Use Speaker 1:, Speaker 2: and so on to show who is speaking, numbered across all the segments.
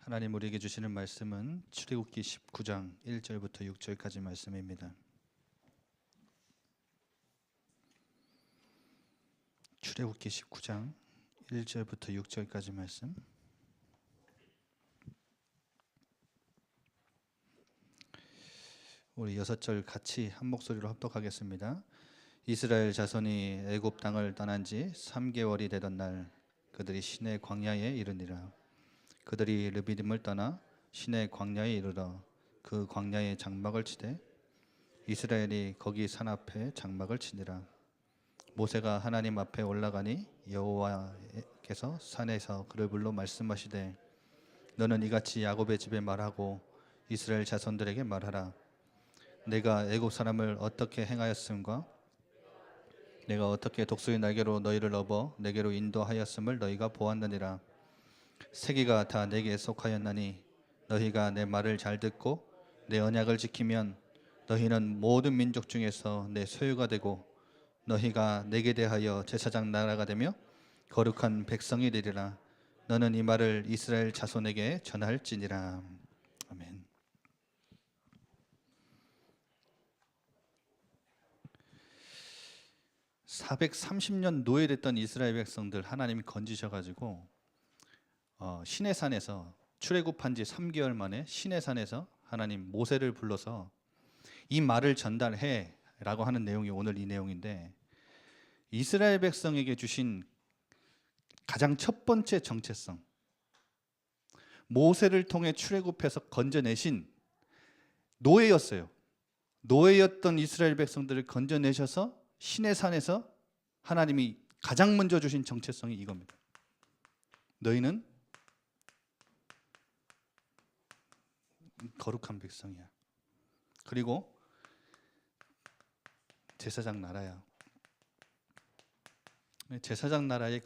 Speaker 1: 하나님 우리에게 주시는 말씀은 출애굽기 19장 1절부터 6절까지 말씀입니다. 출애굽기 19장 1절부터 6절까지 말씀. 우리 6절 같이 한 목소리로 합독하겠습니다. 이스라엘 자손이 애굽 땅을 떠난 지 3개월이 되던 날 그들이 시내 광야에 이르니라. 그들이 르비딤을 떠나 시내 광야에 이르러 그 광야에 장막을 치되 이스라엘이 거기 산 앞에 장막을 치니라. 모세가 하나님 앞에 올라가니 여호와께서 산에서 그를 불러 말씀하시되 너는 이같이 야곱의 집에 말하고 이스라엘 자손들에게 말하라. 내가 애굽 사람을 어떻게 행하였음과 내가 어떻게 독수리 날개로 너희를 업어 내게로 인도하였음을 너희가 보았느니라. 세계가 다 내게 속하였나니 너희가 내 말을 잘 듣고 내 언약을 지키면 너희는 모든 민족 중에서 내 소유가 되고 너희가 내게 대하여 제사장 나라가 되며 거룩한 백성이 되리라. 너는 이 말을 이스라엘 자손에게 전할지니라. 아멘. (430년) 노예됐던 이스라엘 백성들 하나님이 건지셔가지고 시내산에서 출애굽한 지 3개월 만에 시내산에서 하나님 모세를 불러서 이 말을 전달해 라고 하는 내용이 오늘 이 내용인데, 이스라엘 백성에게 주신 가장 첫 번째 정체성, 모세를 통해 출애굽해서 건져내신 노예였어요. 노예였던 이스라엘 백성들을 건져내셔서 시내산에서 하나님이 가장 먼저 주신 정체성이 이겁니다. 너희는 거룩한 백성이야. 그리고 제사장 나라야. 제사장 나라의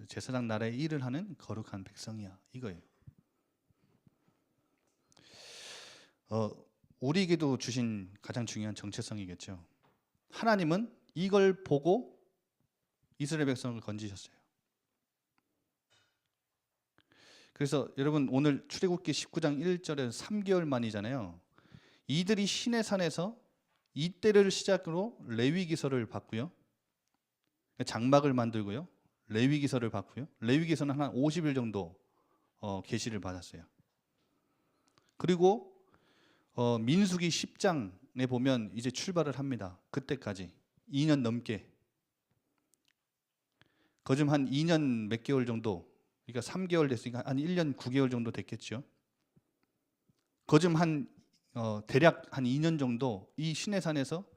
Speaker 1: 제사장 나라의 일을 하는 거룩한 백성이야. 이거예요. 우리에게도 주신 가장 중요한 정체성이겠죠. 하나님은 이걸 보고 이스라엘 백성을 건지셨어요. 그래서 여러분 오늘 출애굽기 19장 1절에 3개월 만이잖아요. 이들이 시내산에서 이때를 시작으로 레위기서를 받고요. 장막을 만들고요. 레위기서를 받고요. 레위기서는 한 50일 정도 계시를 받았어요. 그리고 민수기 10장에 보면 이제 출발을 합니다. 그때까지 2년 넘게. 거즘 한 2년 몇 개월 정도, 그러니까 3개월 됐으니까 한 1년 9개월 정도 됐겠죠. 거즘 대략 한 2년 정도 이 시내산에서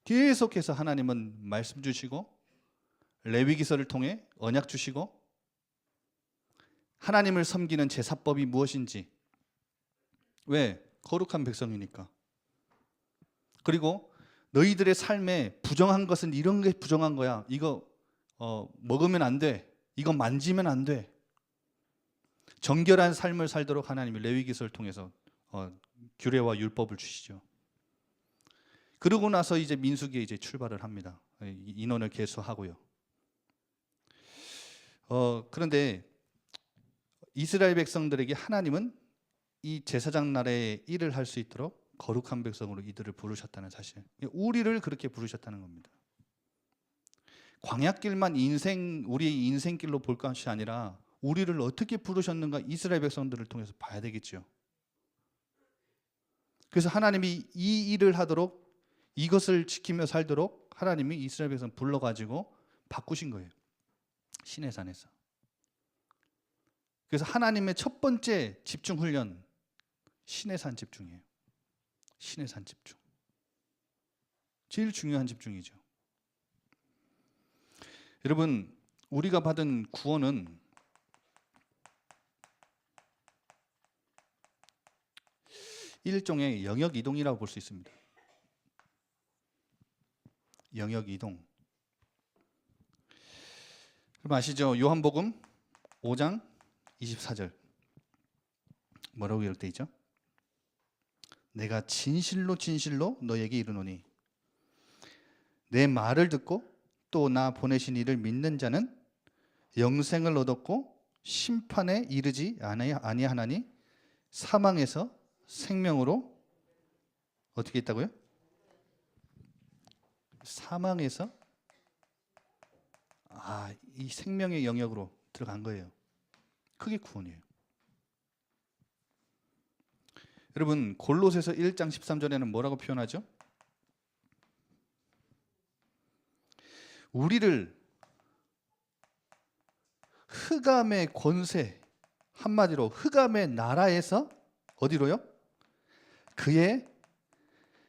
Speaker 1: 계속해서 하나님은 말씀 주시고 레위기서를 통해 언약 주시고 하나님을 섬기는 제사법이 무엇인지, 왜? 거룩한 백성이니까. 그리고 너희들의 삶에 부정한 것은 이런 게 부정한 거야. 이거 먹으면 안 돼. 이거 만지면 안 돼. 정결한 삶을 살도록 하나님이 레위기서를 통해서 규례와 율법을 주시죠. 그러고 나서 이제 민수기에 이제 출발을 합니다. 인원을 계수하고요. 그런데 이스라엘 백성들에게 하나님은 이 제사장 나라의 일을 할 수 있도록 거룩한 백성으로 이들을 부르셨다는 사실, 우리를 그렇게 부르셨다는 겁니다. 광야길만 우리의 인생길로 볼 것이 아니라 우리를 어떻게 부르셨는가 이스라엘 백성들을 통해서 봐야 되겠죠. 그래서 하나님이 이 일을 하도록, 이것을 지키며 살도록 하나님이 이스라엘 백성 불러가지고 바꾸신 거예요. 시내산에서. 그래서 하나님의 첫 번째 집중 훈련, 시내산 집중이에요. 시내산 집중. 제일 중요한 집중이죠. 여러분, 우리가 받은 구원은 일종의 영역 이동이라고 볼 수 있습니다. 영역 이동. 그럼 아시죠? 요한복음 5장 24절 뭐라고 기록되어 있죠? 내가 진실로 진실로 너에게 이르노니 내 말을 듣고 또 나 보내신 이를 믿는 자는 영생을 얻었고 심판에 이르지 아니하나니 사망에서 생명으로 어떻게 있다고요? 사망에서 이 생명의 영역으로 들어간 거예요. 그게 구원이에요. 여러분, 골로새서 1장 13절에는 뭐라고 표현하죠? 우리를 흑암의 권세, 한마디로 흑암의 나라에서 어디로요? 그의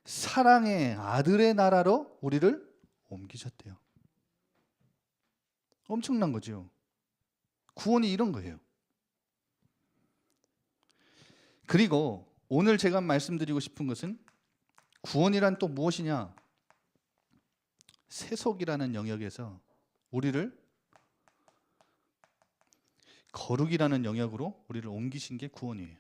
Speaker 1: 사랑의 아들의 나라로 우리를 옮기셨대요. 엄청난 거죠. 구원이 이런 거예요. 그리고 오늘 제가 말씀드리고 싶은 것은 구원이란 또 무엇이냐? 세속이라는 영역에서 우리를 거룩이라는 영역으로 우리를 옮기신 게 구원이에요.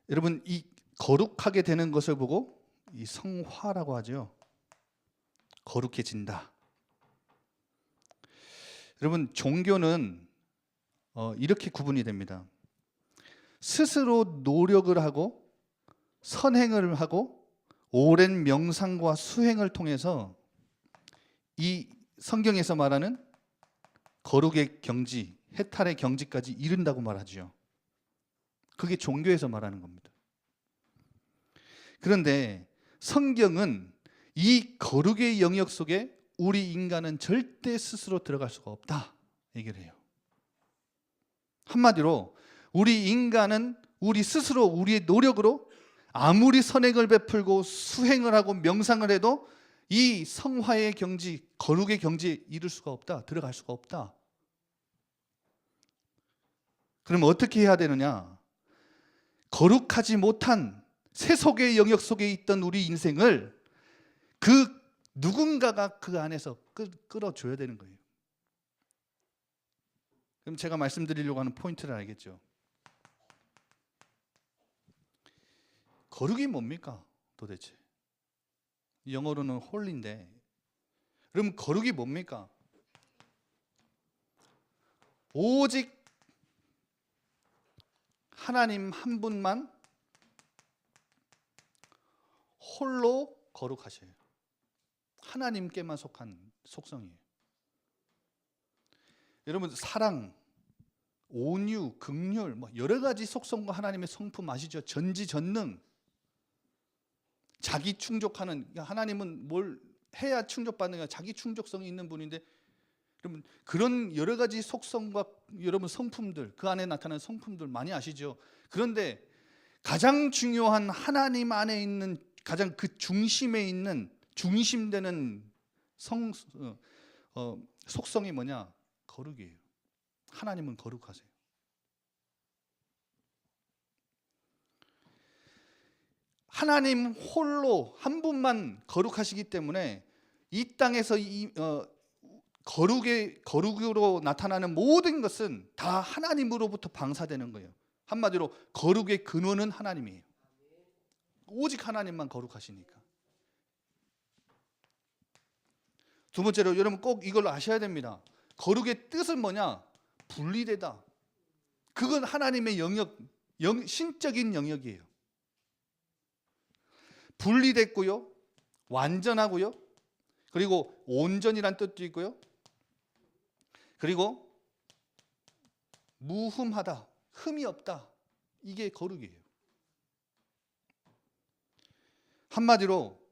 Speaker 1: 여러분, 이 거룩하게 되는 것을 보고 이 성화라고 하죠. 거룩해진다. 여러분, 종교는 이렇게 구분이 됩니다. 스스로 노력을 하고 선행을 하고 오랜 명상과 수행을 통해서 이 성경에서 말하는 거룩의 경지, 해탈의 경지까지 이른다고 말하죠. 그게 종교에서 말하는 겁니다. 그런데 성경은 이 거룩의 영역 속에 우리 인간은 절대 스스로 들어갈 수가 없다 얘기를 해요. 한마디로 우리 인간은 우리 스스로 우리의 노력으로 아무리 선행을 베풀고 수행을 하고 명상을 해도 이 성화의 경지, 거룩의 경지에 이를 수가 없다. 들어갈 수가 없다. 그럼 어떻게 해야 되느냐? 거룩하지 못한 세속의 영역 속에 있던 우리 인생을 그 누군가가 그 안에서 끌어줘야 되는 거예요. 그럼 제가 말씀드리려고 하는 포인트를 알겠죠? 거룩이 뭡니까 도대체? 영어로는 홀리인데, 그럼 거룩이 뭡니까? 오직 하나님 한 분만 홀로 거룩하셔요. 하나님께만 속한 속성이에요. 여러분, 사랑, 온유, 긍휼, 뭐 여러 가지 속성과 하나님의 성품 아시죠? 전지전능, 자기 충족하는, 하나님은 뭘 해야 충족받는 게 자기 충족성이 있는 분인데, 여러분 그런 여러 가지 속성과 여러분 성품들, 그 안에 나타나는 성품들 많이 아시죠? 그런데 가장 중요한 하나님 안에 있는 가장 그 중심에 있는 중심되는 속성이 뭐냐? 거룩이에요. 하나님은 거룩하세요. 하나님 홀로 한 분만 거룩하시기 때문에 이 땅에서 거룩으로 나타나는 모든 것은 다 하나님으로부터 방사되는 거예요. 한마디로 거룩의 근원은 하나님이에요. 오직 하나님만 거룩하시니까. 두 번째로 여러분 꼭 이걸 아셔야 됩니다. 거룩의 뜻은 뭐냐? 분리되다. 그건 하나님의 영역, 신적인 영역이에요. 분리됐고요, 완전하고요, 그리고 온전이란 뜻도 있고요, 그리고 무흠하다, 흠이 없다. 이게 거룩이에요. 한마디로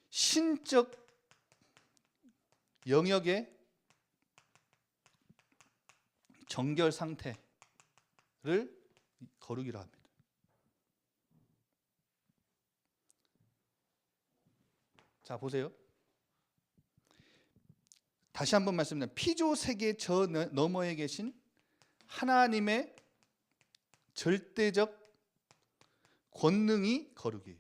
Speaker 1: 신적 영역의 정결 상태를 거룩이라 합니다. 자, 보세요. 다시 한번 말씀드립니다. 피조 세계 저 너머에 계신 하나님의 절대적 권능이 거룩이에요.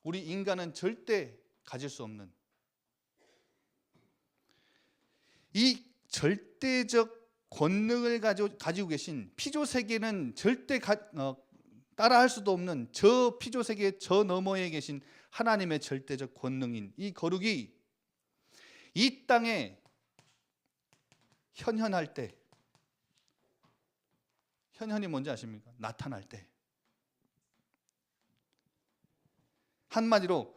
Speaker 1: 우리 인간은 절대 가질 수 없는 이 절대적 권능을 가지고 계신, 피조 세계는 절대 따라할 수도 없는 저 피조 세계 저 너머에 계신 하나님의 절대적 권능인 이 거룩이 이 땅에 현현할 때, 현현이 뭔지 아십니까? 나타날 때. 한마디로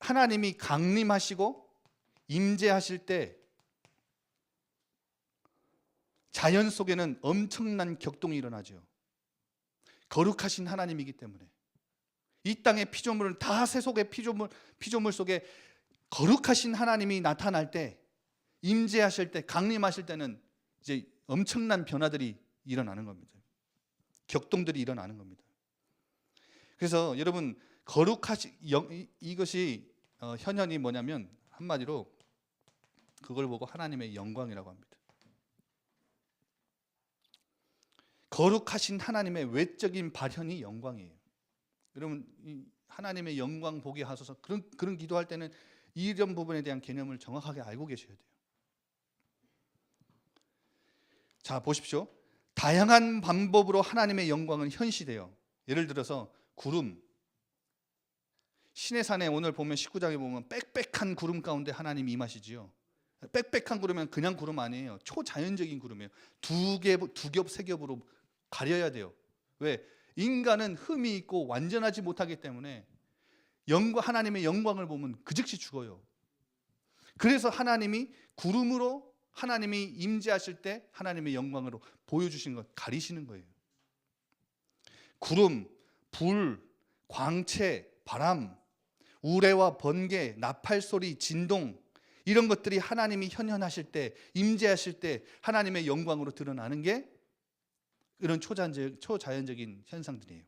Speaker 1: 하나님이 강림하시고 임재하실 때 자연 속에는 엄청난 격동이 일어나죠. 거룩하신 하나님이기 때문에 이 땅의 피조물은 다 세속의 피조물 속에 거룩하신 하나님이 나타날 때, 임재하실 때, 강림하실 때는 이제 엄청난 변화들이 일어나는 겁니다. 격동들이 일어나는 겁니다. 그래서 여러분 이것이 현현이 뭐냐면 한마디로 그걸 보고 하나님의 영광이라고 합니다. 거룩하신 하나님의 외적인 발현이 영광이에요. 여러분 하나님의 영광 보게 하소서, 그런 기도할 때는 이런 부분에 대한 개념을 정확하게 알고 계셔야 돼요. 자, 보십시오. 다양한 방법으로 하나님의 영광은 현시돼요. 예를 들어서 구름, 시내산에 오늘 보면 19장에 보면 빽빽한 구름 가운데 하나님이 임하시지요. 빽빽한 구름은 그냥 구름 아니에요. 초자연적인 구름이에요. 두 겹, 세 겹으로 가려야 돼요. 왜? 인간은 흠이 있고 완전하지 못하기 때문에 하나님의 영광을 보면 그 즉시 죽어요. 그래서 하나님이 구름으로 하나님이 임재하실 때 하나님의 영광으로 보여주신 것, 가리시는 거예요. 구름, 불, 광채, 바람, 우레와 번개, 나팔소리, 진동, 이런 것들이 하나님이 현현하실 때, 임재하실 때 하나님의 영광으로 드러나는 게 이런 초자연적인 현상들이에요.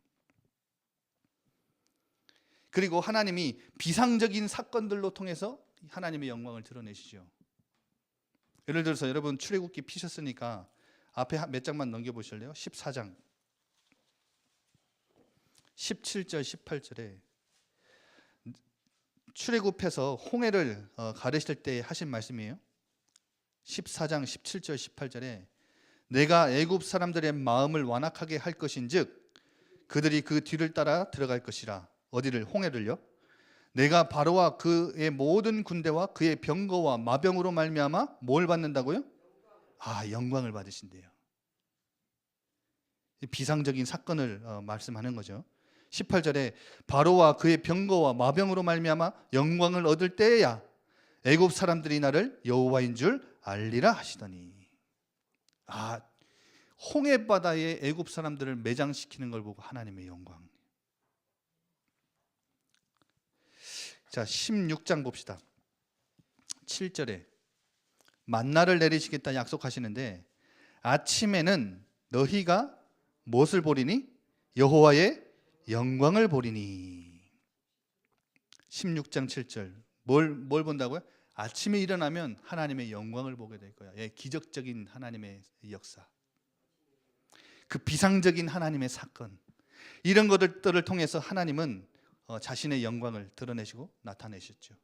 Speaker 1: 그리고 하나님이 비상적인 사건들로 통해서 하나님의 영광을 드러내시죠. 예를 들어서 여러분 출애굽기 피셨으니까 앞에 몇 장만 넘겨보실래요? 14장 17절 18절에 출애굽해서 홍해를 가르실 때 하신 말씀이에요. 14장 17절 18절에 내가 애굽 사람들의 마음을 완악하게 할 것인즉 그들이 그 뒤를 따라 들어갈 것이라. 어디를? 홍해를요. 내가 바로와 그의 모든 군대와 그의 병거와 마병으로 말미암아 뭘 받는다고요? 영광을 받으신대요. 비상적인 사건을 말씀하는 거죠. 18절에 바로와 그의 병거와 마병으로 말미암아 영광을 얻을 때야 애굽 사람들이 나를 여호와인 줄 알리라 하시더니. 홍해 바다에 애굽 사람들을 매장시키는 걸 보고 하나님의 영광. 자, 16장 봅시다. 7절에 만나를 내리시겠다 약속하시는데 아침에는 너희가 무엇을 보리니? 여호와의 영광을 보리니. 16장 7절 뭘 본다고요? 아침에 일어나면 하나님의 영광을 보게 될 거야. 기적적인 하나님의 역사, 그 비상적인 하나님의 사건, 이런 것들을 통해서 하나님은 자신의 영광을 드러내시고 나타내셨죠.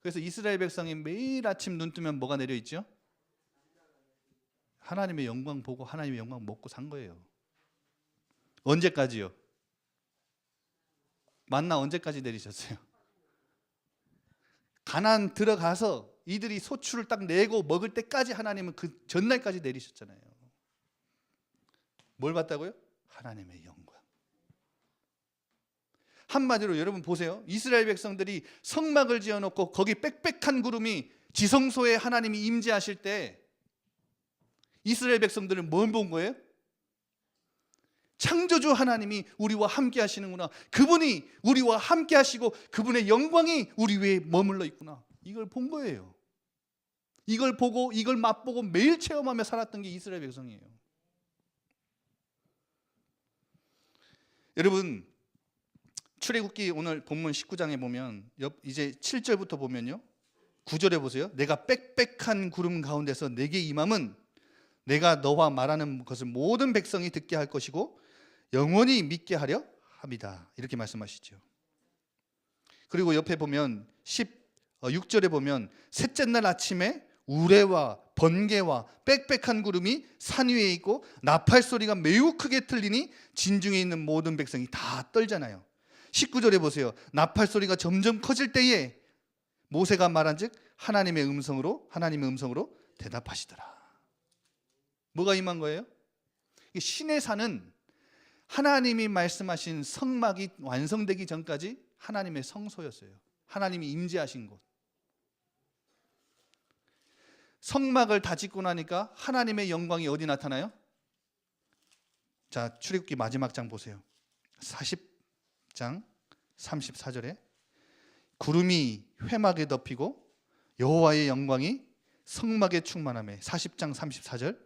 Speaker 1: 그래서 이스라엘 백성이 매일 아침 눈 뜨면 뭐가 내려 있죠? 하나님의 영광 보고 하나님의 영광 먹고 산 거예요. 언제까지요? 만나 언제까지 내리셨어요? 가나안 들어가서 이들이 소출을 딱 내고 먹을 때까지 하나님은 그 전날까지 내리셨잖아요. 뭘 봤다고요? 하나님의 영광. 한마디로 여러분 보세요. 이스라엘 백성들이 성막을 지어놓고 거기 빽빽한 구름이 지성소에 하나님이 임재하실 때 이스라엘 백성들은 뭘 본 거예요? 창조주 하나님이 우리와 함께 하시는구나. 그분이 우리와 함께 하시고 그분의 영광이 우리 위에 머물러 있구나. 이걸 본 거예요. 이걸 보고 이걸 맛보고 매일 체험하며 살았던 게 이스라엘 백성이에요. 여러분 출애굽기 오늘 본문 19장에 보면 이제 7절부터 보면요, 9절에 보세요. 내가 빽빽한 구름 가운데서 내게 임함은 내가 너와 말하는 것을 모든 백성이 듣게 할 것이고 영원히 믿게 하려 합니다. 이렇게 말씀하시죠. 그리고 옆에 보면 6절에 보면 셋째 날 아침에 우레와 번개와 빽빽한 구름이 산 위에 있고 나팔 소리가 매우 크게 들리니 진중에 있는 모든 백성이 다 떨잖아요. 19절에 보세요. 나팔 소리가 점점 커질 때에 모세가 말한즉 하나님의 음성으로 대답하시더라. 뭐가 임한 거예요? 신의 산은 하나님이 말씀하신 성막이 완성되기 전까지 하나님의 성소였어요. 하나님이 임재하신 곳. 성막을 다 짓고 나니까 하나님의 영광이 어디 나타나요? 자, 출애굽기 마지막 장 보세요. 40장 34절에 구름이 회막에 덮이고 여호와의 영광이 성막에 충만하며. 40장 34절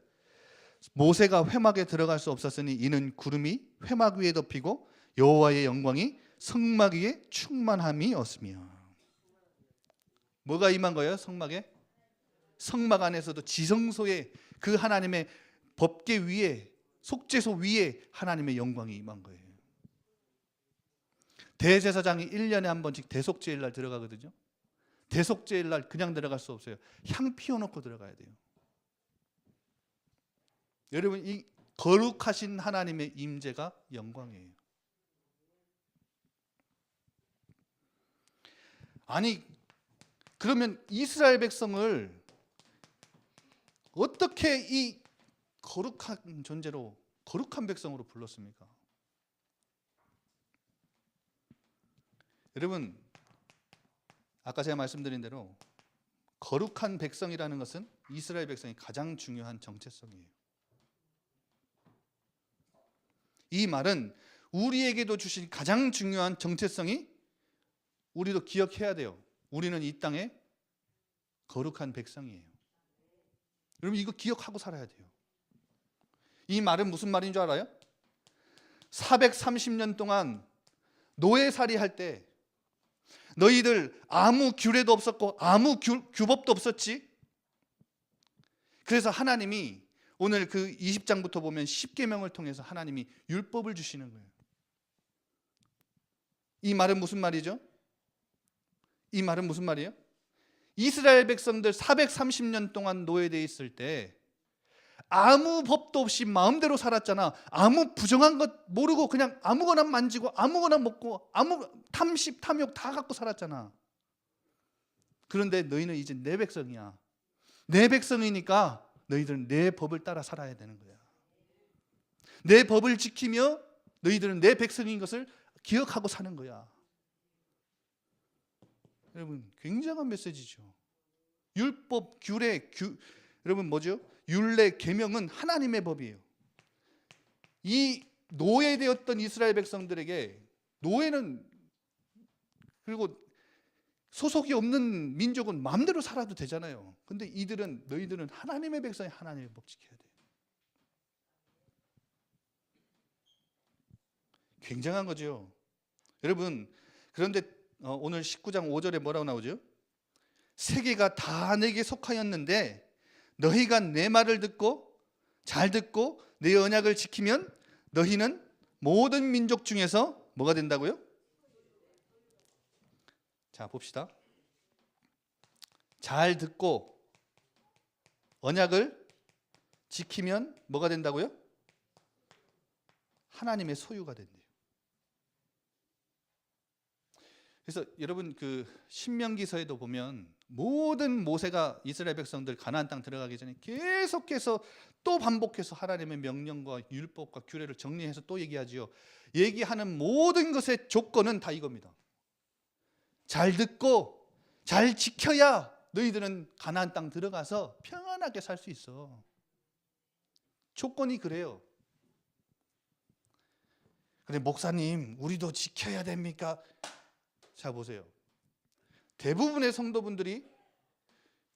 Speaker 1: 모세가 회막에 들어갈 수 없었으니 이는 구름이 회막 위에 덮이고 여호와의 영광이 성막 위에 충만함이었으며. 뭐가 임한 거예요? 성막에? 성막 안에서도 지성소에 그 하나님의 법궤 위에 속죄소 위에 하나님의 영광이 임한 거예요. 대제사장이 1년에 한 번씩 대속죄일 날 들어가거든요. 대속죄일 날 그냥 들어갈 수 없어요. 향 피워놓고 들어가야 돼요. 여러분, 이 거룩하신 하나님의 임재가 영광이에요. 아니, 그러면 이스라엘 백성을 어떻게 이 거룩한 존재로, 거룩한 백성으로 불렀습니까? 여러분, 아까 제가 말씀드린 대로 거룩한 백성이라는 것은 이스라엘 백성이 가장 중요한 정체성이에요. 이 말은 우리에게도 주신 가장 중요한 정체성이 우리도 기억해야 돼요. 우리는 이 땅에 거룩한 백성이에요. 여러분, 이거 기억하고 살아야 돼요. 이 말은 무슨 말인 줄 알아요? 430년 동안 노예살이 할 때 너희들 아무 규례도 없었고 아무 규법도 없었지. 그래서 하나님이 오늘 그 20장부터 보면 10계명을 통해서 하나님이 율법을 주시는 거예요. 이 말은 무슨 말이죠? 이 말은 무슨 말이에요? 이스라엘 백성들 430년 동안 노예되어 있을 때 아무 법도 없이 마음대로 살았잖아. 아무 부정한 것 모르고 그냥 아무거나 만지고 아무거나 먹고 아무 탐식 탐욕 다 갖고 살았잖아. 그런데 너희는 이제 내 백성이야. 내 백성이니까 너희들은 내 법을 따라 살아야 되는 거야. 내 법을 지키며 너희들은 내 백성인 것을 기억하고 사는 거야. 여러분, 굉장한 메시지죠. 율법, 규례, 여러분 뭐죠? 율례, 계명은 하나님의 법이에요. 이 노예되었던 이스라엘 백성들에게, 노예는, 그리고 소속이 없는 민족은 마음대로 살아도 되잖아요. 근데 너희들은 하나님의 백성이 하나님의 법 지켜야 돼요. 굉장한 거죠. 여러분, 그런데 오늘 19장 5절에 뭐라고 나오죠? 세계가 다 내게 속하였는데 너희가 내 말을 듣고 잘 듣고 내 언약을 지키면 너희는 모든 민족 중에서 뭐가 된다고요? 자, 봅시다. 잘 듣고 언약을 지키면 뭐가 된다고요? 하나님의 소유가 된대요. 그래서 여러분, 그 신명기서에도 보면 모든 모세가 이스라엘 백성들 가나안 땅 들어가기 전에 계속해서 또 반복해서 하나님의 명령과 율법과 규례를 정리해서 또 얘기하지요. 얘기하는 모든 것의 조건은 다 이겁니다. 잘 듣고 잘 지켜야 너희들은 가나안 땅 들어가서 평안하게 살 수 있어. 조건이 그래요. 근데 목사님, 우리도 지켜야 됩니까? 자, 보세요. 대부분의 성도분들이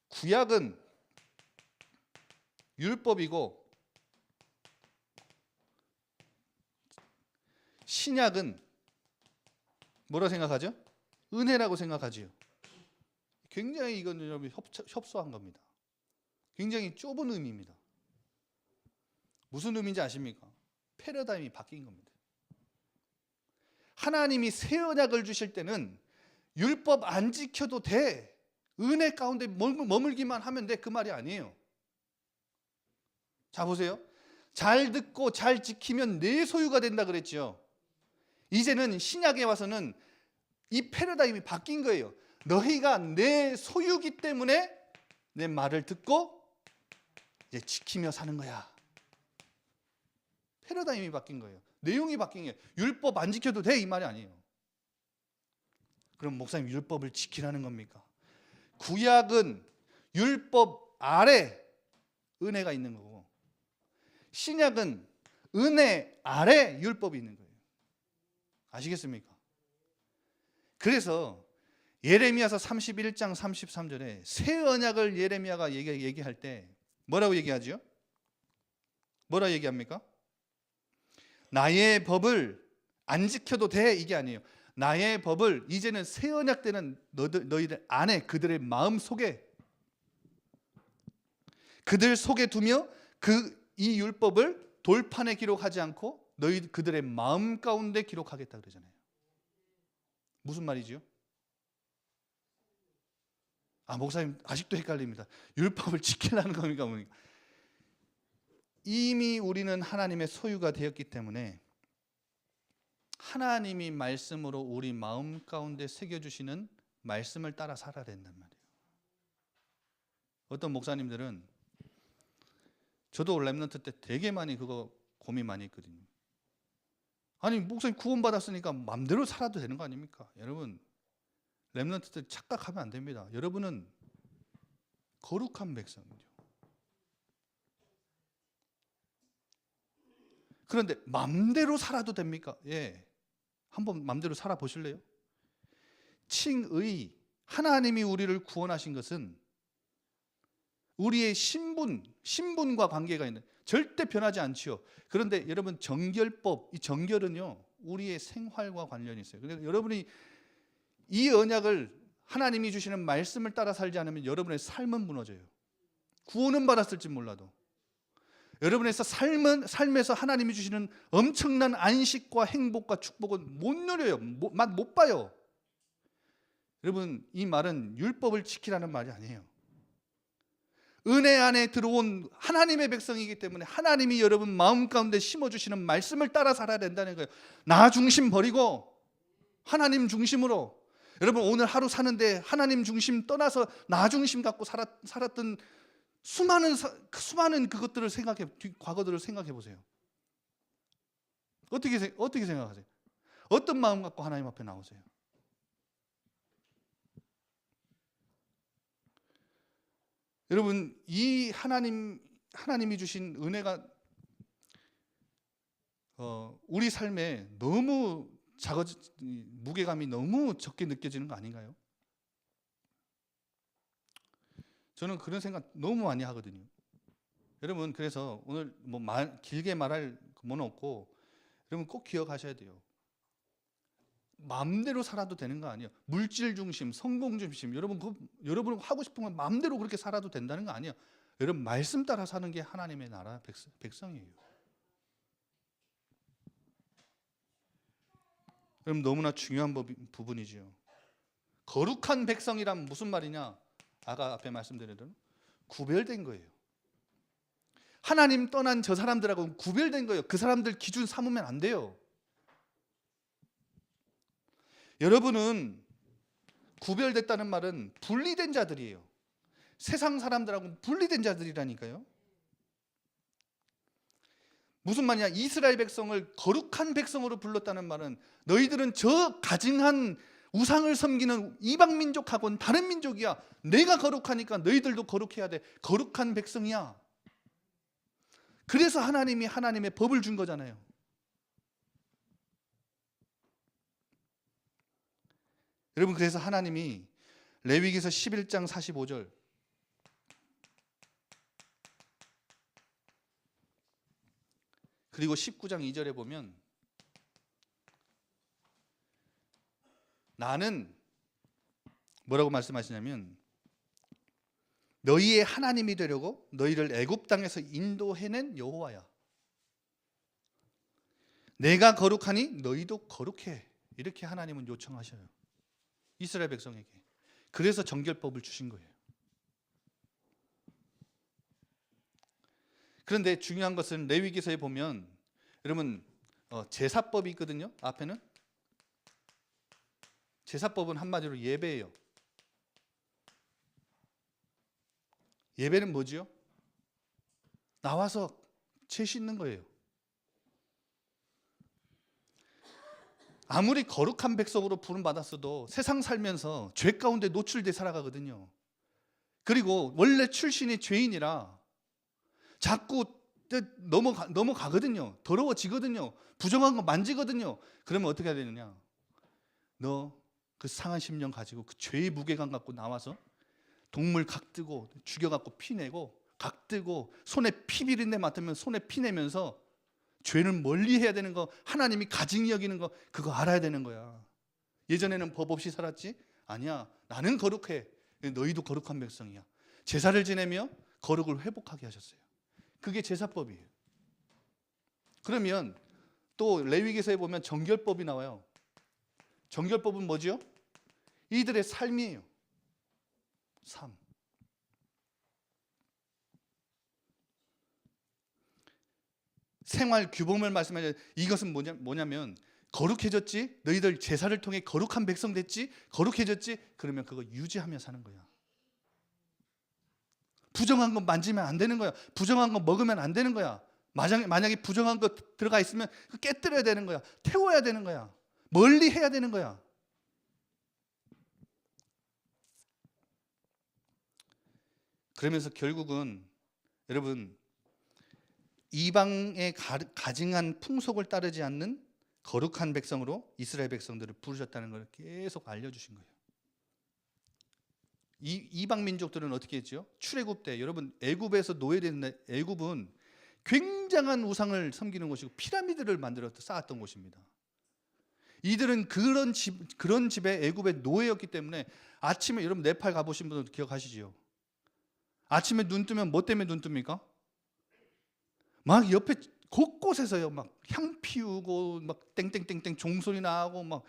Speaker 1: 구약은 율법이고 신약은 뭐라 생각하죠? 은혜라고 생각하지요. 굉장히 이건 여러분 협소한 겁니다. 굉장히 좁은 의미입니다. 무슨 의미인지 아십니까? 패러다임이 바뀐 겁니다. 하나님이 새 언약을 주실 때는 율법 안 지켜도 돼. 은혜 가운데 머물기만 하면 돼. 그 말이 아니에요. 자, 보세요. 잘 듣고 잘 지키면 내 소유가 된다 그랬죠. 이제는 신약에 와서는 이 패러다임이 바뀐 거예요. 너희가 내 소유기 때문에 내 말을 듣고 이제 지키며 사는 거야. 패러다임이 바뀐 거예요. 내용이 바뀐 게 율법 안 지켜도 돼 이 말이 아니에요. 그럼 목사님 율법을 지키라는 겁니까? 구약은 율법 아래 은혜가 있는 거고 신약은 은혜 아래 율법이 있는 거예요. 아시겠습니까? 그래서 예레미야서 31장 33절에 새 언약을 예레미야가 얘기할 때 뭐라고 얘기하죠? 뭐라 얘기합니까? 나의 법을 안 지켜도 돼 이게 아니에요. 나의 법을 이제는 새 언약 때는 너희들 안에 그들의 마음 속에 그들 속에 두며 이 율법을 돌판에 기록하지 않고 그들의 마음 가운데 기록하겠다 그러잖아요. 무슨 말이죠? 목사님 아직도 헷갈립니다. 율법을 지키라는 겁니까? 뭡니까? 이미 우리는 하나님의 소유가 되었기 때문에 하나님이 말씀으로 우리 마음 가운데 새겨주시는 말씀을 따라 살아야 된단 말이에요. 어떤 목사님들은 저도 렘넌트 때 되게 많이 그거 고민 많이 했거든요. 아니 목사님 구원받았으니까 마음대로 살아도 되는 거 아닙니까? 여러분 렘넌트 때 착각하면 안 됩니다. 여러분은 거룩한 백성이죠. 그런데 마음대로 살아도 됩니까? 예. 한번 마음대로 살아보실래요? 칭의, 하나님이 우리를 구원하신 것은 우리의 신분과 관계가 있는 절대 변하지 않지요. 그런데 여러분 정결법, 이 정결은요 우리의 생활과 관련이 있어요. 그래서 여러분이 이 언약을 하나님이 주시는 말씀을 따라 살지 않으면 여러분의 삶은 무너져요. 구원은 받았을지 몰라도 여러분의 삶에서 하나님이 주시는 엄청난 안식과 행복과 축복은 못 누려요. 맛 못 봐요. 여러분 이 말은 율법을 지키라는 말이 아니에요. 은혜 안에 들어온 하나님의 백성이기 때문에 하나님이 여러분 마음 가운데 심어주시는 말씀을 따라 살아야 된다는 거예요. 나 중심 버리고 하나님 중심으로. 여러분 오늘 하루 사는데 하나님 중심 떠나서 나 중심 갖고 살았던 수많은 그것들을 과거들을 생각해 보세요. 어떻게 생각하세요? 어떤 마음 갖고 하나님 앞에 나오세요? 여러분 이 하나님이 주신 은혜가 우리 삶에 너무 무게감이 너무 적게 느껴지는 거 아닌가요? 저는 그런 생각 너무 많이 하거든요. 여러분 그래서 오늘 길게 말할 뭐는 없고 여러분 꼭 기억하셔야 돼요. 마음대로 살아도 되는 거 아니에요. 물질 중심, 성공 중심. 여러분 하고 싶은 건 마음대로 그렇게 살아도 된다는 거 아니에요. 여러분 말씀 따라 사는 게 하나님의 나라 백성이에요. 여러분 너무나 중요한 부분이지요. 거룩한 백성이란 무슨 말이냐? 아까 앞에 말씀드린 구별된 거예요. 하나님 떠난 저 사람들하고는 구별된 거예요. 그 사람들 기준 삼으면 안 돼요. 여러분은 구별됐다는 말은 분리된 자들이에요. 세상 사람들하고는 분리된 자들이라니까요. 무슨 말이냐? 이스라엘 백성을 거룩한 백성으로 불렀다는 말은 너희들은 저 가증한 우상을 섬기는 이방 민족하고는 다른 민족이야. 내가 거룩하니까 너희들도 거룩해야 돼. 거룩한 백성이야. 그래서 하나님이 하나님의 법을 준 거잖아요. 여러분 그래서 하나님이 레위기서 11장 45절 그리고 19장 2절에 보면 나는 뭐라고 말씀하시냐면 너희의 하나님이 되려고 너희를 애굽 땅에서 인도해낸 여호와야. 내가 거룩하니 너희도 거룩해. 이렇게 하나님은 요청하셔요. 이스라엘 백성에게. 그래서 정결법을 주신 거예요. 그런데 중요한 것은 레위기서에 보면 여러분 제사법이 있거든요. 앞에는 제사법은 한마디로 예배예요. 예배는 뭐지요? 나와서 채 씻는 거예요. 아무리 거룩한 백성으로 부름받았어도 세상 살면서 죄 가운데 노출돼 살아가거든요. 그리고 원래 출신이 죄인이라 자꾸 넘어가거든요. 더러워지거든요. 부정한 거 만지거든요. 그러면 어떻게 해야 되느냐? 너 그 상한 심령 가지고 그 죄의 무게감 갖고 나와서 동물 각 뜨고 죽여갖고 피내고 각 뜨고 손에 피 비린내 맡으면 손에 피 내면서 죄를 멀리 해야 되는 거, 하나님이 가증히 여기는 거, 그거 알아야 되는 거야. 예전에는 법 없이 살았지? 아니야, 나는 거룩해. 너희도 거룩한 백성이야. 제사를 지내며 거룩을 회복하게 하셨어요. 그게 제사법이에요. 그러면 또 레위기서에 보면 정결법이 나와요. 정결법은 뭐죠? 이들의 삶이에요. 삶. 생활 규범을 말씀하죠. 이것은 뭐냐면 거룩해졌지? 너희들 제사를 통해 거룩한 백성 됐지? 거룩해졌지? 그러면 그거 유지하며 사는 거야. 부정한 거 만지면 안 되는 거야. 부정한 거 먹으면 안 되는 거야. 만약에 부정한 거 들어가 있으면 깨뜨려야 되는 거야. 태워야 되는 거야. 멀리 해야 되는 거야. 그러면서 결국은 여러분, 이방의 가증한 풍속을 따르지 않는 거룩한 백성으로 이스라엘 백성들을 부르셨다는 걸 계속 알려주신 거예요. 이방 민족들은 어떻게 했죠? 출애굽 때 여러분, 애굽에서 노예됐는데, 애굽은 굉장한 우상을 섬기는 곳이고 피라미드를 만들어 쌓았던 곳입니다. 이들은 그런 집에 애굽의 노예였기 때문에 아침에, 여러분 네팔 가보신 분들 기억하시죠? 아침에 눈 뜨면 뭐 때문에 눈 뜹니까? 막 옆에 곳곳에서요, 막 향 피우고 막 땡땡땡땡 종소리 나고 막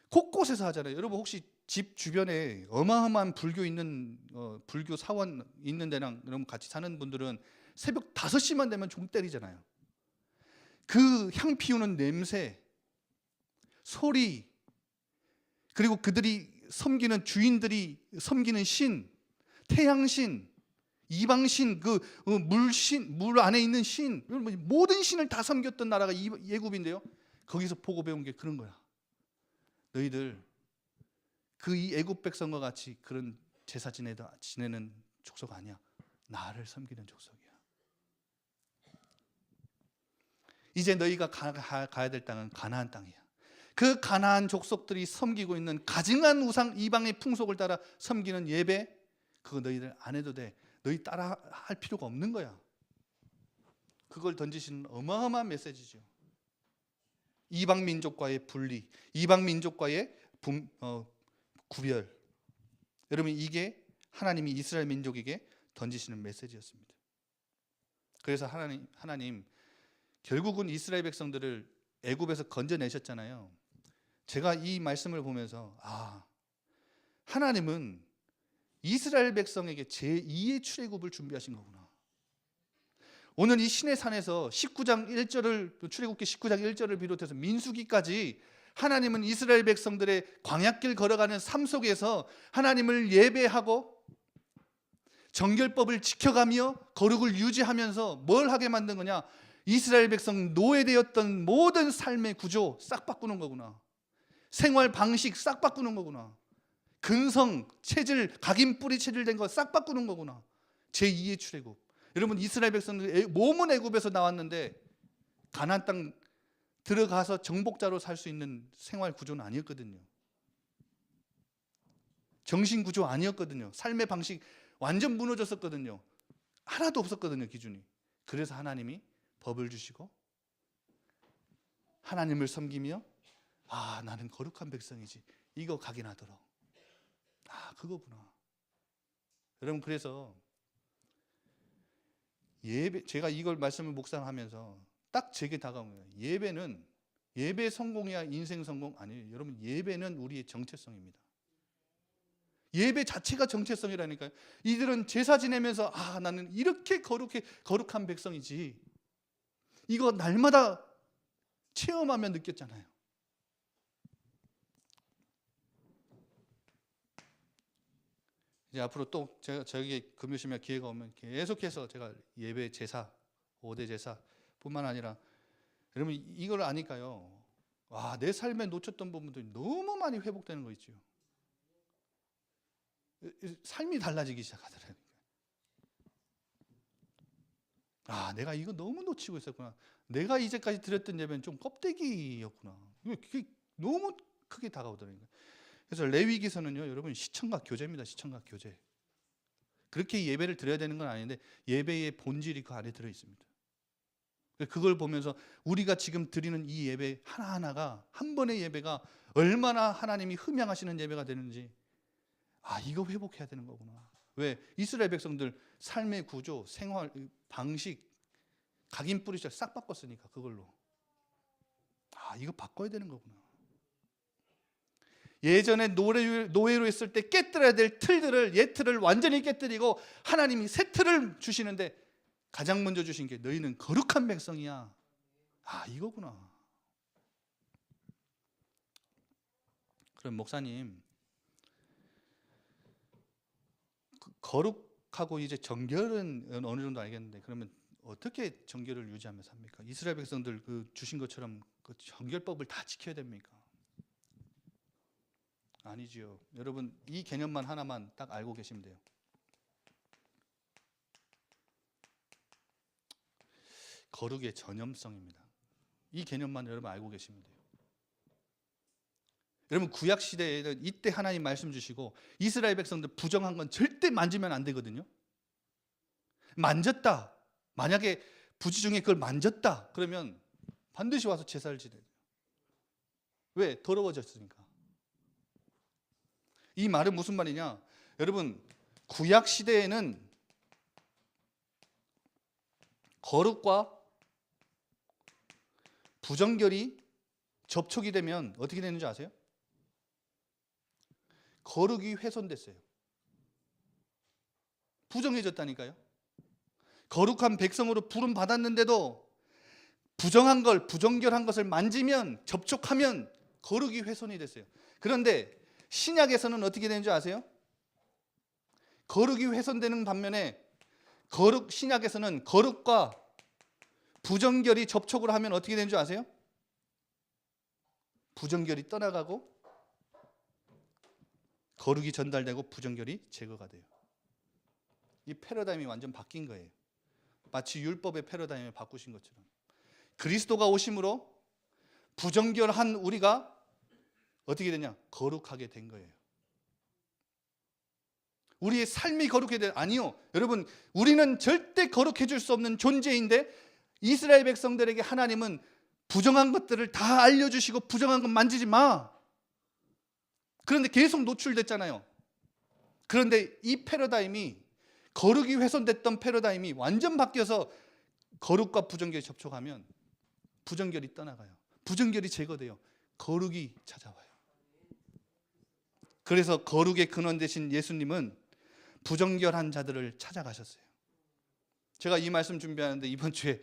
Speaker 1: 곳곳에서 하잖아요. 여러분 혹시 집 주변에 어마어마한 불교 사원 있는 데랑 여러분 같이 사는 분들은 새벽 5시만 되면 종 때리잖아요. 그 향 피우는 냄새, 소리, 그리고 그들이 섬기는 주인들이 섬기는 신, 태양신, 이방신, 그 물신, 물 안에 있는 신, 모든 신을 다 섬겼던 나라가 애굽인데요. 거기서 보고 배운 게 그런 거야. 너희들 그 이 애굽 백성과 같이 그런 제사 지내는 족속 아니야. 나를 섬기는 족속이야. 이제 너희가 가야 될 땅은 가나안 땅이야. 그 가나안 족속들이 섬기고 있는 가증한 우상 이방의 풍속을 따라 섬기는 예배, 그거 너희들 안 해도 돼. 너희 따라 할 필요가 없는 거야. 그걸 던지시는 어마어마한 메시지죠. 이방 민족과의 분리, 이방 민족과의 구별. 여러분, 이게 하나님이 이스라엘 민족에게 던지시는 메시지였습니다. 그래서 하나님 결국은 이스라엘 백성들을 애굽에서 건져내셨잖아요. 제가 이 말씀을 보면서 하나님은 이스라엘 백성에게 제2의 출애굽을 준비하신 거구나. 오늘 이 신의 산에서 19장 1절을, 출애굽기 19장 1절을 비롯해서 민수기까지 하나님은 이스라엘 백성들의 광야길 걸어가는 삶 속에서 하나님을 예배하고 정결법을 지켜가며 거룩을 유지하면서 뭘 하게 만든 거냐? 이스라엘 백성 노예되었던 모든 삶의 구조 싹 바꾸는 거구나. 생활 방식 싹 바꾸는 거구나. 근성, 체질, 각인 뿌리 체질된 거 싹 바꾸는 거구나. 제2의 출애굽. 여러분, 이스라엘 백성들 몸은 애굽에서 나왔는데 가나안 땅 들어가서 정복자로 살 수 있는 생활 구조는 아니었거든요. 정신 구조 아니었거든요. 삶의 방식 완전 무너졌었거든요. 하나도 없었거든요, 기준이. 그래서 하나님이 법을 주시고 하나님을 섬기며 나는 거룩한 백성이지. 이거 각인하도록. 그거구나. 여러분, 그래서 제가 이걸 말씀을 묵상하면서 딱 제게 다가온 거예요. 예배 성공이야 인생 성공 아니에요. 여러분, 예배는 우리의 정체성입니다. 예배 자체가 정체성이라니까요. 이들은 제사 지내면서 나는 이렇게 거룩한 백성이지. 이거 날마다 체험하며 느꼈잖아요. 이제 앞으로 또 제가 저에게 금요시면 기회가 오면 계속해서 제가 예배 제사, 5대 제사 뿐만 아니라 여러분 이걸 아니까요. 내 삶에 놓쳤던 부분들이 너무 많이 회복되는 거 있죠. 삶이 달라지기 시작하더라고요. 내가 이거 너무 놓치고 있었구나. 내가 이제까지 드렸던 예배는 좀 껍데기였구나. 그게 너무 크게 다가오더라고요. 그래서 레위기서는요, 여러분 시청각 교제입니다. 시청각 교제. 그렇게 예배를 드려야 되는 건 아닌데 예배의 본질이 그 안에 들어 있습니다. 그걸 보면서 우리가 지금 드리는 이 예배 하나하나가, 한 번의 예배가 얼마나 하나님이 흠양하시는 예배가 되는지, 이거 회복해야 되는 거구나. 왜? 이스라엘 백성들 삶의 구조, 생활 방식, 각인 뿌리를 싹 바꿨으니까 그걸로. 이거 바꿔야 되는 거구나. 예전에 노예로 있을 때 깨뜨려야 될 틀들을, 옛틀을 완전히 깨뜨리고 하나님이 새 틀을 주시는데 가장 먼저 주신 게 너희는 거룩한 백성이야. 이거구나. 그럼 목사님, 거룩하고 이제 정결은 어느 정도 알겠는데 그러면 어떻게 정결을 유지하면서 합니까? 이스라엘 백성들 그 주신 것처럼 그 정결법을 다 지켜야 됩니까? 아니지요. 여러분 이 개념만 하나만 딱 알고 계시면 돼요. 거룩의 전염성입니다. 이 개념만 여러분 알고 계시면 돼요. 여러분 구약 시대에는 이때 하나님 말씀 주시고 이스라엘 백성들 부정한 건 절대 만지면 안 되거든요. 만졌다. 만약에 부지 중에 그걸 만졌다. 그러면 반드시 와서 제사를 지내야 돼요. 왜? 더러워졌으니까. 이 말은 무슨 말이냐? 여러분 구약 시대에는 거룩과 부정결이 접촉이 되면 어떻게 되는지 아세요? 거룩이 훼손됐어요. 부정해졌다니까요. 거룩한 백성으로 부름 받았는데도 부정한 걸, 부정결한 것을 만지면, 접촉하면 거룩이 훼손이 됐어요. 그런데 신약에서는 어떻게 되는지 아세요? 거룩이 훼손되는 반면에 신약에서는 거룩과 부정결이 접촉을 하면 어떻게 되는 줄 아세요? 부정결이 떠나가고 거룩이 전달되고 부정결이 제거가 돼요. 이 패러다임이 완전 바뀐 거예요. 마치 율법의 패러다임을 바꾸신 것처럼. 그리스도가 오심으로 부정결한 우리가 어떻게 되냐? 거룩하게 된 거예요. 우리의 삶이 거룩해야 돼. 아니요. 여러분, 우리는 절대 거룩해 줄 수 없는 존재인데 이스라엘 백성들에게 하나님은 부정한 것들을 다 알려주시고 부정한 것 만지지 마. 그런데 계속 노출됐잖아요. 그런데 이 패러다임이, 거룩이 훼손됐던 패러다임이 완전 바뀌어서 거룩과 부정결이 접촉하면 부정결이 떠나가요. 부정결이 제거돼요. 거룩이 찾아와요. 그래서 거룩의 근원 되신 예수님은 부정결한 자들을 찾아가셨어요. 제가 이 말씀 준비하는데 이번 주에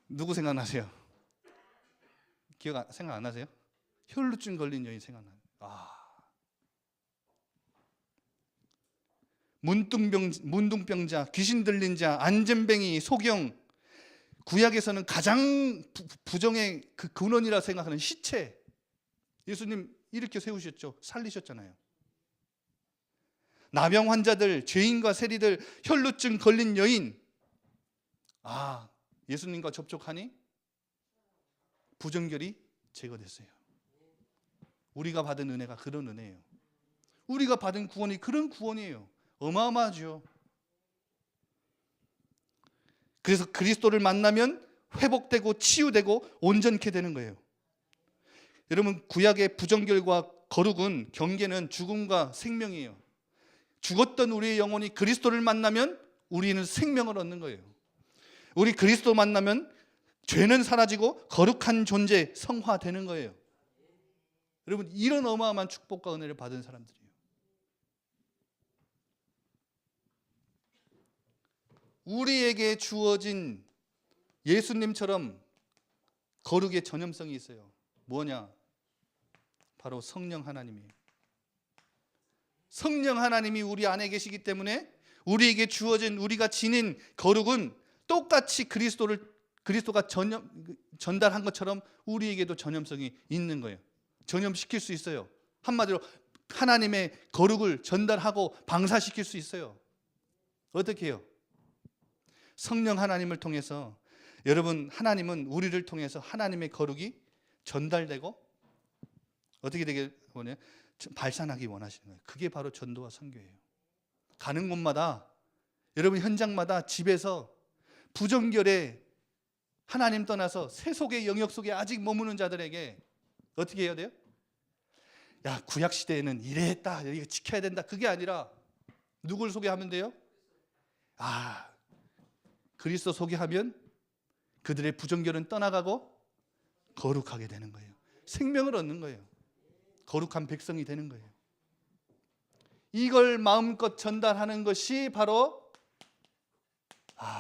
Speaker 1: 누구 생각나세요? 생각 안 나세요? 혈루증 걸린 여인 생각나요. 문둥병자, 귀신 들린 자, 안전뱅이, 소경, 구약에서는 가장 부정의 그 근원이라 생각하는 시체, 예수님 일으켜 세우셨죠. 살리셨잖아요. 나병 환자들, 죄인과 세리들, 혈루증 걸린 여인, 예수님과 접촉하니 부정결이 제거됐어요. 우리가 받은 은혜가 그런 은혜예요. 우리가 받은 구원이 그런 구원이에요. 어마어마하죠. 그래서 그리스도를 만나면 회복되고 치유되고 온전케 되는 거예요. 여러분, 구약의 부정결과 거룩은, 경계는 죽음과 생명이에요. 죽었던 우리의 영혼이 그리스도를 만나면 우리는 생명을 얻는 거예요. 우리 그리스도 만나면 죄는 사라지고 거룩한 존재, 성화되는 거예요. 여러분, 이런 어마어마한 축복과 은혜를 받은 사람들이에요. 우리에게 주어진 예수님처럼 거룩의 전염성이 있어요. 뭐냐? 바로 성령 하나님이에요. 성령 하나님이 우리 안에 계시기 때문에 우리에게 주어진, 우리가 지닌 거룩은 똑같이 그리스도가 전달한 것처럼 우리에게도 전염성이 있는 거예요. 전염시킬 수 있어요. 한마디로 하나님의 거룩을 전달하고 방사시킬 수 있어요. 어떻게 해요? 성령 하나님을 통해서, 여러분, 하나님은 우리를 통해서 하나님의 거룩이 전달되고 어떻게 되게 원해요? 발산하기 원하시는 거예요. 그게 바로 전도와 선교예요. 가는 곳마다, 여러분 현장마다, 집에서 부정결에 하나님 떠나서 세속의 영역 속에 아직 머무는 자들에게 어떻게 해야 돼요? 야, 구약 시대에는 이랬다, 이거 지켜야 된다, 그게 아니라 누굴 소개하면 돼요? 그리스도 소개하면 그들의 부정결은 떠나가고 거룩하게 되는 거예요. 생명을 얻는 거예요. 거룩한 백성이 되는 거예요. 이걸 마음껏 전달하는 것이 바로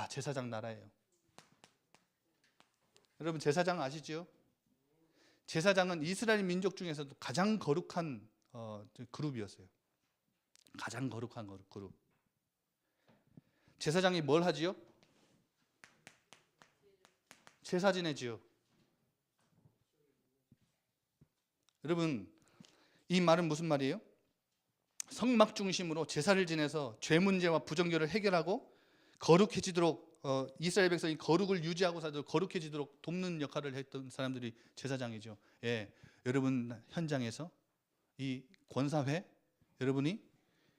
Speaker 1: 제사장 나라예요. 여러분, 제사장 아시죠? 제사장은 이스라엘 민족 중에서도 가장 거룩한 그룹이었어요. 가장 거룩한 그룹. 제사장이 뭘 하지요? 제사 지내지요. 여러분, 이 말은 무슨 말이에요? 성막 중심으로 제사를 지내서 죄 문제와 부정결을 해결하고 거룩해지도록, 이스라엘 백성이 거룩을 유지하고 살도록 거룩해지도록 돕는 역할을 했던 사람들이 제사장이죠. 여러분 현장에서, 이 권사회, 여러분이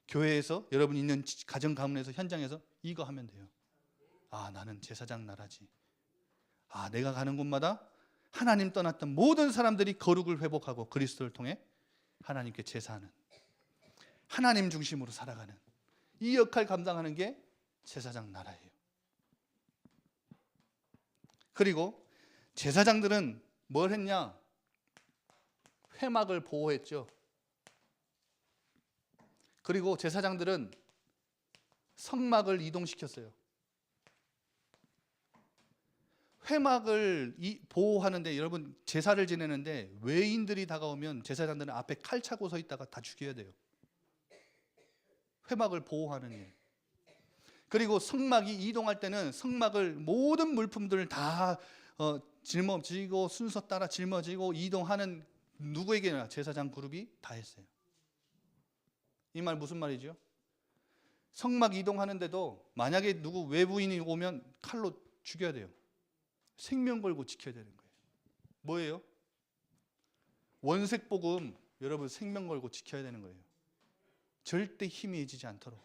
Speaker 1: 교회에서, 여러분이 있는 가정 가문에서, 현장에서 이거 하면 돼요. 나는 제사장 나라지. 내가 가는 곳마다 하나님 떠났던 모든 사람들이 거룩을 회복하고 그리스도를 통해 하나님께 제사하는, 하나님 중심으로 살아가는 이 역할 감당하는 게 제사장 나라예요. 그리고 제사장들은 뭘 했냐? 회막을 보호했죠. 그리고 제사장들은 성막을 이동시켰어요. 회막을 보호하는데, 여러분 제사를 지내는데 외인들이 다가오면 제사장들은 앞에 칼 차고 서 있다가 다 죽여야 돼요. 회막을 보호하는 일. 그리고 성막이 이동할 때는 성막을 모든 물품들을 다 짊어지고, 순서 따라 짊어지고 이동하는, 누구에게나 제사장 그룹이 다 했어요. 이 말 무슨 말이죠? 성막 이동하는데도 만약에 누구 외부인이 오면 칼로 죽여야 돼요. 생명 걸고 지켜야 되는 거예요. 뭐예요? 원색 복음, 여러분 생명 걸고 지켜야 되는 거예요. 절대 희미해지지 않도록.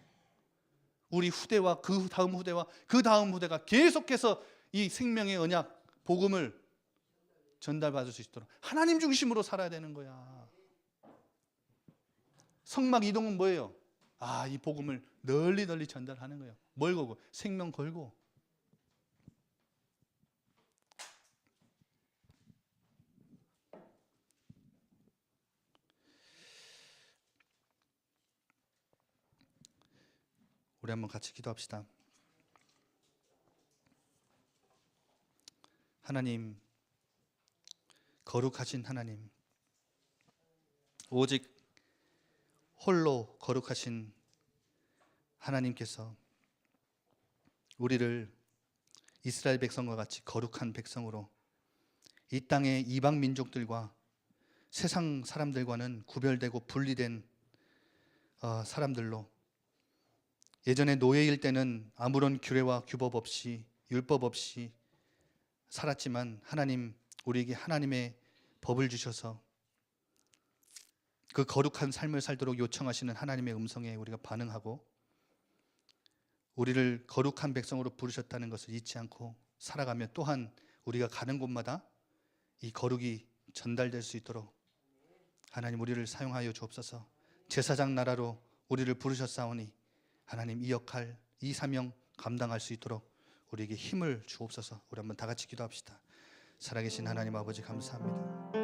Speaker 1: 우리 후대와 그 다음 후대와 그 다음 후대가 계속해서 이 생명의 언약, 복음을 전달받을 수 있도록 하나님 중심으로 살아야 되는 거야. 성막 이동은 뭐예요? 이 복음을 널리 널리 전달하는 거예요. 뭘 걸고? 생명 걸고. 우리 한번 같이 기도합시다. 하나님, 거룩하신 하나님, 오직 홀로 거룩하신 하나님께서 우리를 이스라엘 백성과 같이 거룩한 백성으로 이 땅의 이방 민족들과 세상 사람들과는 구별되고 분리된 사람들로, 예전에 노예일 때는 아무런 규례와 규법 없이, 율법 없이 살았지만 하나님, 우리에게 하나님의 법을 주셔서 그 거룩한 삶을 살도록 요청하시는 하나님의 음성에 우리가 반응하고 우리를 거룩한 백성으로 부르셨다는 것을 잊지 않고 살아가며, 또한 우리가 가는 곳마다 이 거룩이 전달될 수 있도록 하나님 우리를 사용하여 주옵소서. 제사장 나라로 우리를 부르셨사오니 하나님 이 역할, 이 사명 감당할 수 있도록 우리에게 힘을 주옵소서. 우리 한번 다 같이 기도합시다. 살아계신 하나님 아버지 감사합니다.